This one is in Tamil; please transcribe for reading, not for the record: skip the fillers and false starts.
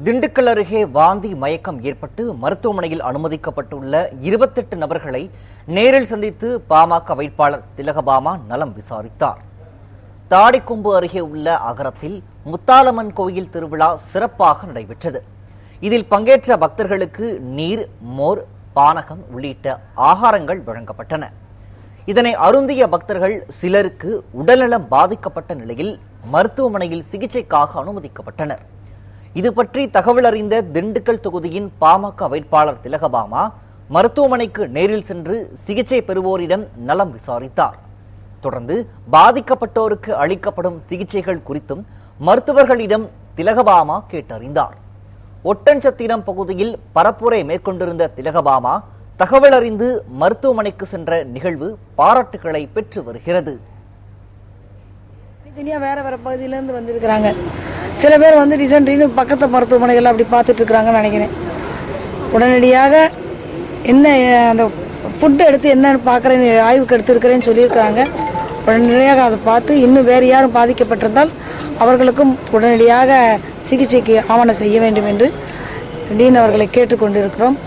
திண்டுக்கல் அருகே வாந்தி மயக்கம் ஏற்பட்டு மருத்துவமனையில் அனுமதிக்கப்பட்டுள்ள 28 நபர்களை நேரில் சந்தித்து பாமக வேட்பாளர் திலகபாமா நலம் விசாரித்தார். தாடிக்கொம்பு அருகே உள்ள அகரத்தில் முத்தாலம்மன் கோயில் திருவிழா சிறப்பாக நடைபெற்றது. இதில் பங்கேற்ற பக்தர்களுக்கு நீர், மோர், பானகம் உள்ளிட்ட ஆகாரங்கள் வழங்கப்பட்டன. இதனை அருந்திய பக்தர்கள் சிலருக்கு உடல்நலம் பாதிக்கப்பட்ட நிலையில் மருத்துவமனையில் சிகிச்சைக்காக அனுமதிக்கப்பட்டனர். இது பற்றி தகவல் அறிந்த திண்டுக்கல் தொகுதியின் பாமக வேட்பாளர் திலகபாமா மருத்துவமனைக்கு நேரில் சென்று சிகிச்சை பெறுவோரிடம் நலம் விசாரித்தார். தொடர்ந்து பாதிக்கப்பட்டோருக்கு அளிக்கப்படும் சிகிச்சைகள் குறித்தும் மருத்துவர்களிடம் திலகபாமா கேட்டறிந்தார். ஒட்டன்சத்திரம் பகுதியில் பரப்புரை மேற்கொண்டிருந்த திலகபாமா தகவல் அறிந்து மருத்துவமனைக்கு சென்ற நிகழ்வு பாராட்டுகளை பெற்று வருகிறது. வேற வேற பகுதியிலேருந்து வந்திருக்கிறாங்க. சில பேர் வந்து ரீசெண்ட்னு பக்கத்து மருத்துவமனைகள் அப்படி பார்த்துட்டு இருக்கிறாங்கன்னு நினைக்கிறேன். உடனடியாக என்ன அந்த ஃபுட்டு எடுத்து என்னன்னு பார்க்குறேன்னு ஆய்வுக்கு எடுத்துருக்கிறேன்னு சொல்லியிருக்கிறாங்க. உடனடியாக அதை பார்த்து இன்னும் வேறு யாரும் பாதிக்கப்பட்டிருந்தால் அவர்களுக்கும் உடனடியாக சிகிச்சைக்கு ஆவணம் செய்ய வேண்டும் என்று டீன் அவர்களை கேட்டுக்கொண்டிருக்கிறோம்.